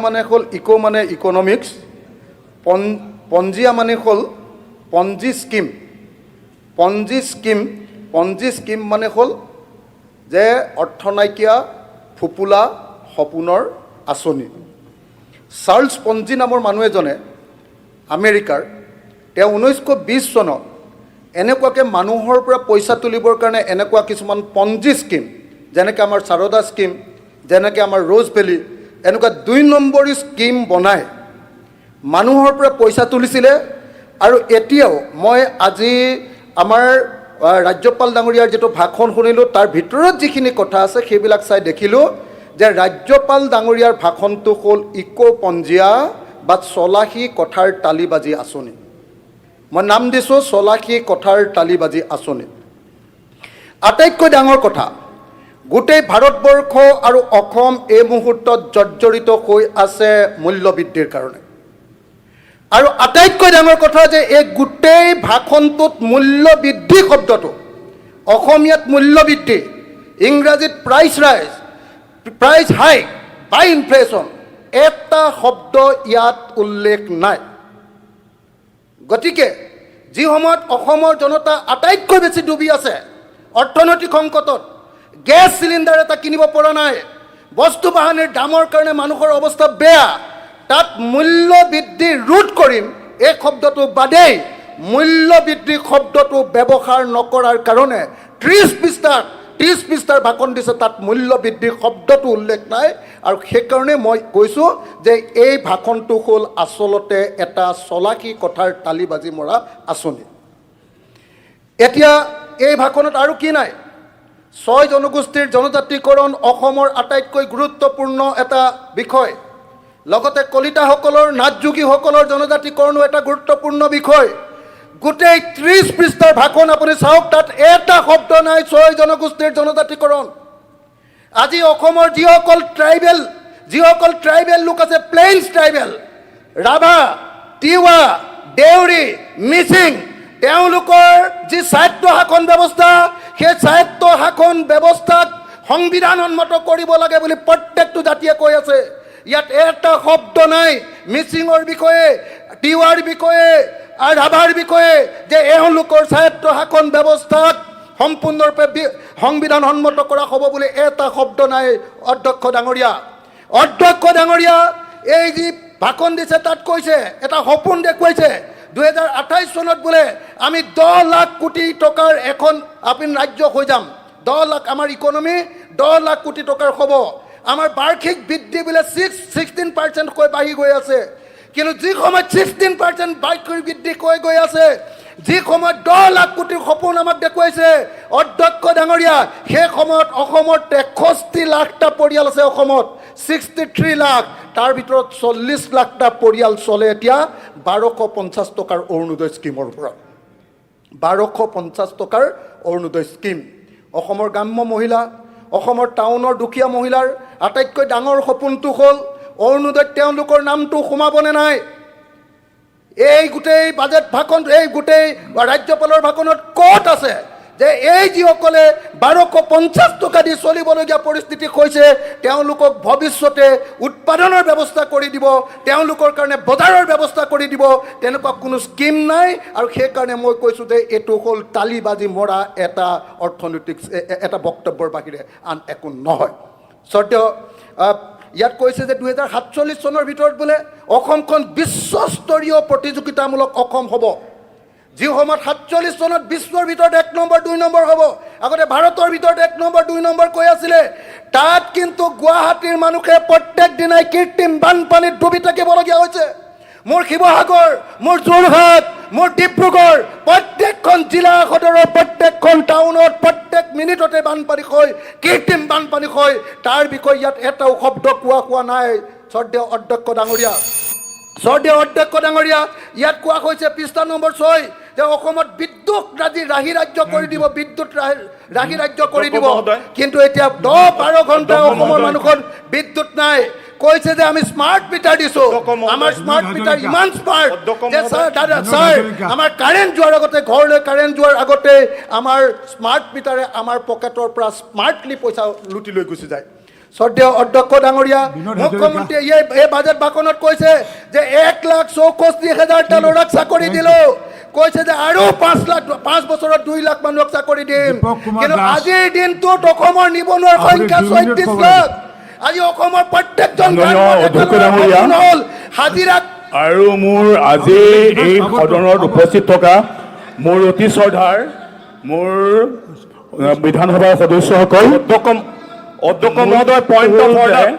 মানে হ'ল ইকো মানে ইকনমিক্স, পঞ্জীয়া মানে হ'ল পঞ্জী স্কিম। পঞ্জী স্কিম মানে হ'ল যে অৰ্থ নাইকিয়া ফুপুলা সপোনৰ আঁচনি। চাৰ্লছ পঞ্জী নামৰ মানুহ এজনে আমেৰিকাৰ, তেওঁ 1920 চনত এনেকুৱাকৈ মানুহৰ পৰা পইচা তুলিবৰ কাৰণে এনেকুৱা কিছুমান পঞ্জী স্কিম, যেনেকৈ আমাৰ সাৰদা স্কিম, যেনেকৈ আমাৰ ৰ'জ ভেলী, এনেকুৱা 2 নম্বৰী স্কিম বনাই মানুহৰ পৰা পইচা তুলিছিলে। আৰু এতিয়াও মই আজি আমাৰ ৰাজ্যপাল ডাঙৰীয়াৰ যিটো ভাষণ শুনিলোঁ, তাৰ ভিতৰত যিখিনি কথা আছে সেইবিলাক চাই দেখিলোঁ যে ৰাজ্যপাল ডাঙৰীয়াৰ ভাষণটো হ'ল ইকো পঞ্জীয়া বা চলাহী কথাৰ তালিবাজি আঁচনি। মই নাম দিছোঁ চলাহী কথাৰ তালিবাজি আঁচনি। আটাইতকৈ ডাঙৰ কথা, গোটেই ভাৰতবৰ্ষ আৰু অসম এই মুহূৰ্তত জৰ্জৰিত হৈ আছে মূল্যবৃদ্ধিৰ কাৰণে। আৰু আটাইতকৈ ডাঙৰ কথা যে এই গোটেই ভাষণটোত মূল্যবৃদ্ধি শব্দটো, অসমীয়াত মূল্যবৃদ্ধি, ইংৰাজীত প্ৰাইচ হাইক বাই ইনফ্লেশ্যন, এটা শব্দ ইয়াত উল্লেখ নাই। গতিকে যি সময়ত অসমৰ জনতা আটাইতকৈ বেছি ডুবি আছে অৰ্থনৈতিক সংকটত, গেছ চিলিণ্ডাৰ এটা কিনিব পৰা নাই, বস্তু বাহানিৰ দামৰ কাৰণে মানুহৰ অৱস্থা বেয়া, তাত মূল্য বৃদ্ধি ৰোধ কৰিম এই শব্দটো বাদেই মূল্য বৃদ্ধি শব্দটো ব্যৱহাৰ নকৰাৰ কাৰণে 30 পৃষ্ঠাৰ ভাষণ দিছে, তাত মূল্য বৃদ্ধি শব্দটো উল্লেখ নাই। আৰু সেইকাৰণে মই কৈছোঁ যে এই ভাষণটো হ'ল আচলতে এটা চলাকী কথাৰ তালিবাজি মৰা আঁচনি। এতিয়া এই ভাষণত আৰু কি নাই? 6 জনগোষ্ঠীৰ জনজাতিকৰণ অসমৰ আটাইতকৈ গুৰুত্বপূৰ্ণ এটা বিষয়, লগতে কলিতাসকলৰ নাথযোগীসকলৰ জনজাতিকৰণো এটা গুৰুত্বপূৰ্ণ বিষয়। গোটেই 30 পৃষ্ঠাৰ ভাষণ আপুনি চাওক, তাত এটা শব্দ নাই 6 জনগোষ্ঠীৰ জনজাতিকৰণ। আজি অসমৰ যিসকল ট্ৰাইবেল লোক আছে, প্লেইনছ ট্ৰাইবেল, ৰাভা, তিৱা, দেউৰী, মিচিং, তেওঁলোকৰ যি স্বায়ত্ব শাসন ব্যৱস্থা, সেই স্বায়ত্ব শাসন ব্যৱস্থাক সংবিধানসন্মত কৰিব লাগে বুলি প্ৰত্যেকটো জাতিয়ে কৈ আছে। ইয়াত এটা শব্দ নাই মিচিঙৰ বিষয়ে, তিৱাৰ বিষয়ে আৰু ৰাভাৰ বিষয়ে, যে এওঁলোকৰ স্বায়ত্ব শাসন ব্যৱস্থাক সম্পূৰ্ণৰূপে সংবিধানসন্মত কৰা হ'ব বুলি এটা শব্দ নাই। অধ্যক্ষ ডাঙৰীয়া এই যি ভাষণ দিছে তাত কৈছে, এটা সপোন দেখুৱাইছে, 2028 চনত বোলে আমি 10 লাখ কোটি টকাৰ এখন আপুনি ৰাজ্য হৈ যাম। 10 লাখ আমাৰ ইকনমি 10 লাখ কোটি টকাৰ হ'ব। আমাৰ বাৰ্ষিক বৃদ্ধি বোলে 16% কৈ বাঢ়ি গৈ আছে। কিন্তু যি সময়ত 16% বাৰ্ষিক বৃদ্ধি কৈ গৈ আছে, যি সময়ত 10 লাখ কোটিৰ সপোন আমাক দেখুৱাইছে অধ্যক্ষ ডাঙৰীয়া, সেই সময়ত অসমত 63 লাখটা পৰিয়াল আছে। অসমত 63 লাখ, তাৰ ভিতৰত 40 লাখটা পৰিয়াল চলে এতিয়া 1250 টকাৰ অৰুণোদয় স্কিমৰ পৰা। 1250 টকাৰ অৰুণোদয় স্কিম। অসমৰ গ্ৰাম্য মহিলা, অসমৰ টাউনৰ দুখীয়া মহিলাৰ আটাইতকৈ ডাঙৰ সপোনটো হ'ল অৰুণোদয়ত তেওঁলোকৰ নামটো সোমাবনে নাই। এই গোটেই বাজেট ভাষণ, এই গোটেই ৰাজ্যপালৰ ভাষণত ক'ত আছে যে এই যিসকলে 1250 টকা দি চলিবলগীয়া পৰিস্থিতি হৈছে, তেওঁলোকক ভৱিষ্যতে উৎপাদনৰ ব্যৱস্থা কৰি দিব, তেওঁলোকৰ কাৰণে বজাৰৰ ব্যৱস্থা কৰি দিব, তেনেকুৱা কোনো স্কিম নাই। আৰু সেইকাৰণে মই কৈছোঁ যে এইটো হ'ল তালিবাজি মৰা এটা অৰ্থনৈতিক এটা বক্তব্যৰ বাহিৰে আন একো নহয়। শ্ৰদ্ধেয়, ইয়াত কৈছে যে 2047 চনৰ ভিতৰত বোলে অসমখন বিশ্বস্তৰীয় প্ৰতিযোগিতামূলক অসম হ'ব। যি সময়ত 47 চনত বিশ্বৰ ভিতৰত 1 নম্বৰ 2 নম্বৰ হ'ব, আগতে ভাৰতৰ ভিতৰত 1 নম্বৰ 2 নম্বৰ কৈ আছিলে, তাত কিন্তু গুৱাহাটীৰ মানুহে প্ৰত্যেক দিনাই কৃত্ৰিম বানপানীত ডুবি থাকিবলগীয়া হৈছে। মোৰ শিৱসাগৰ, মোৰ যোৰহাট, মোৰ ডিব্ৰুগড়, প্ৰত্যেকখন জিলা সদৰৰ প্ৰত্যেকখন টাউনত প্ৰত্যেক মিনিটতে বানপানী হয়, কৃত্ৰিম বানপানী হয়। তাৰ বিষয়ে ইয়াত এটাও শব্দ কোৱা নাই। শ্ৰদ্ধেয় অধ্যক্ষ ডাঙৰীয়া, ইয়াত কোৱা হৈছে পৃষ্ঠা নম্বৰ 6 যে অসমত বিদ্যুৎ ৰাহি ৰাজ্য কৰি দিব, ৰাহি ৰাজ্য কৰি দিব। কিন্তু এতিয়া 10-12 ঘণ্টা অসমৰ মানুহৰ বিদ্যুৎ নাই। কৈছে যে আমি স্মাৰ্ট মিটাৰ দিছোঁ, আমাৰ স্মাৰ্ট মিটাৰ ইমান স্মাৰ্ট যে ছাৰ আমাৰ কাৰেণ্ট যোৱাৰ আগতে, ঘৰলৈ কাৰেণ্ট যোৱাৰ আগতে আমাৰ স্মাৰ্ট মিটাৰে আমাৰ পকেটৰ পৰা স্মাৰ্টলি পইচা লুটি লৈ গুচি যায়। শ্ৰদ্ধেয় অধ্যক্ষ ডাঙৰীয়া মুখ্যমন্ত্ৰীয়ে এই বাজেট ভাষণত কৈছে যে 1,64,000টা ল'ৰাক চাকৰি দিলো কৈছে যে আৰু 5 বছৰত 2 লাখ মানুহক চাকৰি দিম কিন্তু আজিৰ দিনটোত অসমৰ নিবনুৱাৰ সংখ্যা 36 লাখ আজি অসমৰ প্ৰত্যেকজন হ'ল হাজিৰা আৰু মোৰ আজি এই সদনত উপস্থিত থকা মোৰ অতি শ্ৰদ্ধাৰ মোৰ বিধানসভাৰ সদস্যসকল অধ্যক্ষ মহোদয় পইণ্ট অফ অৰ্ডাৰ